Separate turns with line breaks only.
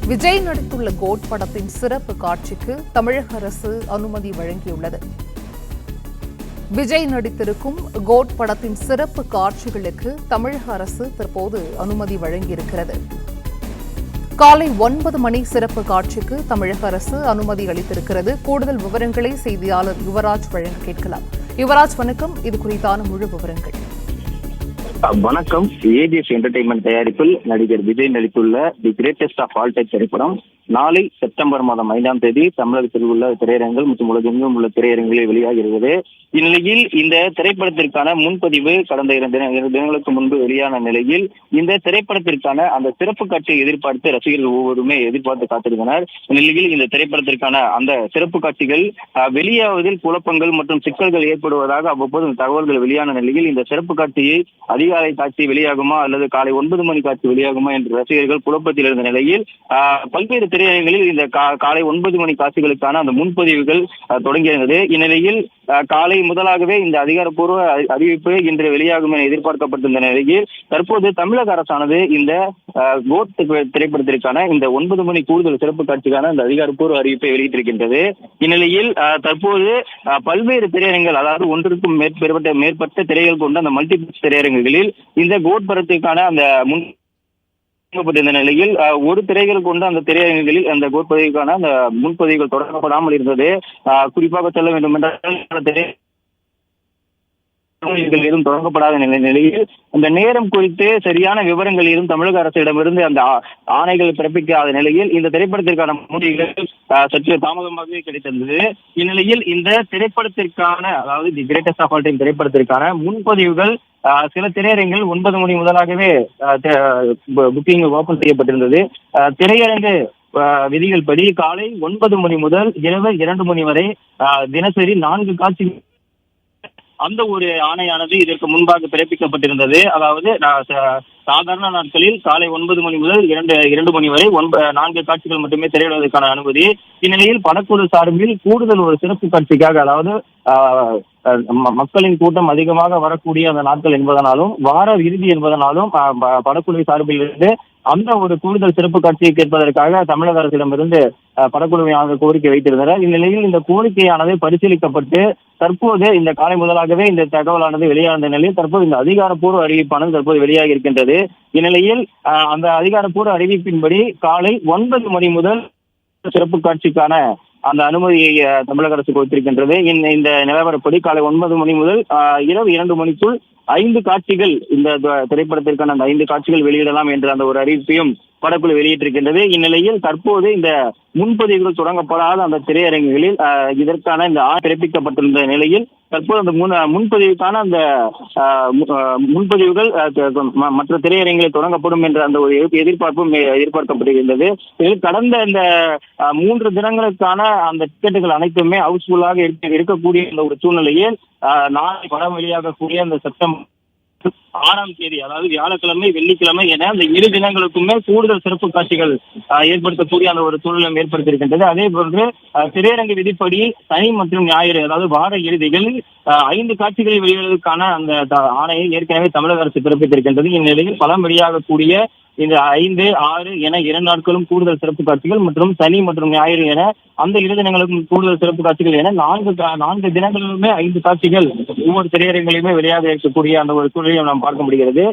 விஜய் நடித்துள்ள கோட் படத்தின் சிறப்பு காட்சிக்கு தமிழக அரசு அனுமதி வழங்கியுள்ளது. விஜய் நடித்திருக்கும் கோட் படத்தின் சிறப்பு காட்சிகளுக்கு தமிழக அரசு தற்போது அனுமதி வழங்கியிருக்கிறது. காலை 9 மணி சிறப்பு காட்சிக்கு தமிழக அரசு அனுமதி அளித்திருக்கிறது. கூடுதல் விவரங்களை செய்தியாளர் யுவராஜ் வழங்க கேட்கலாம். யுவராஜ், வணக்கம். இது குறித்தான முழு விவரங்கள்.
வணக்கம். ஏஜிஎஸ் என்டர்டைன்மெண்ட் தயாரிப்பில் நடிகர் விஜய் நடித்துள்ள the greatest of all time திரைப்படம் நாளை செப்டம்பர் மாதம் 5ஆம் தேதி தமிழகத்தில் உள்ள திரையரங்குகள் மற்றும் உலகெங்கும் உள்ள திரையரங்குகளில் வெளியாகிறது. இந்நிலையில் இந்த திரைப்படத்திற்கான முன்பதிவு கடந்த 2 தினங்களுக்கு முன்பு வெளியான நிலையில் இந்த திரைப்படத்திற்கான அந்த சிறப்பு காட்சியை எதிர்பார்த்து ரசிகர்கள் ஒவ்வொருமே எதிர்பார்த்து காத்திருந்தனர். இந்நிலையில் இந்த திரைப்படத்திற்கான அந்த சிறப்பு காட்சிகள் வெளியாவதில் குழப்பங்கள் மற்றும் சிக்கல்கள் ஏற்படுவதாக அவ்வப்போது தகவல்கள் வெளியான நிலையில் இந்த சிறப்பு காட்சியை அதிகாலை காட்சி வெளியாகுமா அல்லது காலை 9 மணி காட்சி வெளியாகுமா என்று ரசிகர்கள் குழப்பத்தில் இருந்த நிலையில் பல்வேறு திரையரங்குகளில் இந்த காலை 9 மணி காட்சிகளுக்கான அந்த முன்பதிவுகள் தொடங்கியிருந்தது. இந்நிலையில் காலை முதலாகவே இந்த அதிகாரப்பூர்வ அறிவிப்பு இன்று வெளியாகும் என எதிர்பார்க்கப்பட்டிருந்த நிலையில் தற்போது தமிழக அரசானது இந்த கோட் திரைப்படத்திற்கான இந்த 9 மணி கூடுதல் சிறப்பு காட்சிக்கான இந்த அதிகாரப்பூர்வ அறிவிப்பை வெளியிட்டிருக்கின்றது. இந்நிலையில் தற்போது பல்வேறு திரையரங்குகள், அதாவது ஒன்றுக்கும் மேற்பட்ட திரைகள் கொண்ட அந்த மல்டிபிளெக்ஸ் திரையரங்குகளில் இந்த கோட் படத்திற்கான அந்த முன்பதிவு நிலையில் ஒரு திரைகள் கொண்ட அந்த திரையரங்குகளில் அந்த கோட் பதிவுக்கான அந்த முன்பதிவுகள் தொடங்கப்படாமல் இருந்தது. குறிப்பாக சொல்ல வேண்டும் என்றால் எதுவும் தொடங்கப்படாத நிலையில் அந்த நேரம் குறித்து சரியான விவரங்கள் எதுவும் தமிழக அரசிடமிருந்து அந்த ஆணைகள் பிறப்பிக்காத நிலையில் இந்த திரைப்படத்திற்கான முடிவுகள் சற்று தாமதமாகவே கிடைத்திருந்தது. இந்நிலையில் இந்த திரைப்படத்திற்கான, அதாவது the greatest of all time திரைப்படத்திற்கான முன்பதிவுகள் சில திரையரங்கில் 9 மணி முதலாகவே புக்கிங் ஓபன் செய்யப்பட்டிருந்தது. திரையரங்கு விதிகள் படி காலை 9 மணி முதல் இரவு 2 மணி வரை தினசரி 4 காட்சிகள் அந்த ஒரு ஆணையானது இதற்கு முன்பாக பிறப்பிக்கப்பட்டிருந்தது. அதாவது சாதாரண நாட்களில் காலை 9 மணி முதல் 2 மணி வரை 4 காட்சிகள் மட்டுமே திரையிடுவதற்கான அனுமதி. இந்நிலையில் படக்குழு சார்பில் கூடுதல் ஒரு சிறப்பு காட்சிக்காக, அதாவது மக்களின் கூட்டம் அதிகமாக வரக்கூடிய அந்த நாட்கள் என்பதனாலும் வார இறுதி என்பதனாலும் படக்குழு சார்பில் இருந்து அந்த ஒரு கூடுதல் சிறப்பு காட்சியை கேட்பதற்காக தமிழக அரசிடமிருந்து படக்குழுவையாக கோரிக்கை வைத்திருந்தனர். இந்நிலையில் இந்த கோரிக்கையானது பரிசீலிக்கப்பட்டு தற்போது இந்த காலை முதலாகவே இந்த தகவலானது வெளியான நிலையில் தற்போது இந்த அதிகாரப்பூர்வ அறிவிப்பானது தற்போது வெளியாகி இருக்கின்றது. இந்நிலையில் அந்த அதிகாரப்பூர்வ அறிவிப்பின்படி காலை 9 மணி முதல் சிறப்பு காட்சிக்கான அந்த அனுமதியை தமிழக அரசு கொடுத்திருக்கின்றது. இந்த நிலவரப்படி காலை 9 மணி முதல் இரவு 2 மணிக்குள் 5 காட்சிகள், இந்த திரைப்படத்திற்கான அந்த 5 காட்சிகள் வெளியிடலாம் என்ற அந்த ஒரு அறிவிப்பையும் படக்குழு வெளியிட்டிருக்கின்றது. இந்நிலையில் தற்போது இந்த முன்பதிவுகள் தொடங்கப்படாத அந்த திரையரங்குகளில் இதற்கான இந்த பிறப்பிக்கப்பட்டிருந்த நிலையில் தற்போது அந்த முன்பதிவுக்கான அந்த முன்பதிவுகள் மற்ற திரையரங்குகளில் தொடங்கப்படும் என்ற அந்த ஒரு எதிர்பார்ப்பும் எதிர்பார்க்கப்படுகின்றது. இதில் கடந்த இந்த 3 தினங்களுக்கான அந்த டிக்கெட்டுகள் அனைத்துமே ஹவுஸ்ஃபுல்லாக இருக்கக்கூடிய இந்த ஒரு சூழ்நிலையில் நாளை படம் வெளியாகக்கூடிய அந்த செப்டம்பர் 6ஆம் தேதி, அதாவது வியாழக்கிழமை வெள்ளிக்கிழமை என அந்த 2 தினங்களுக்குமே கூடுதல் சிறப்பு காட்சிகள் ஏற்படுத்தக்கூடிய அந்த ஒரு சூழலும் ஏற்படுத்தியிருக்கின்றது. அதே போன்று திரையரங்கு விதிப்படி சனி மற்றும் ஞாயிறு, அதாவது வார இறுதிகளில் 5 காட்சிகளை வெளியிடுவதற்கான அந்த ஆணையை ஏற்கனவே தமிழக அரசு பிறப்பித்திருக்கின்றது. இந்நிலையில் பலம் வெளியாகக்கூடிய இந்த 5, 6 என 2 நாட்களும் கூடுதல் சிறப்பு காட்சிகள் மற்றும் சனி மற்றும் ஞாயிறு என அந்த 2 தினங்களுக்கும் கூடுதல் சிறப்பு காட்சிகள் என 4 தினங்களிலுமே 5 காட்சிகள் ஒவ்வொரு திரையரங்கிலுமே வெளியாக இருக்கக்கூடிய அந்த ஒரு சூழலையும் நாம் பார்க்க முடிகிறது.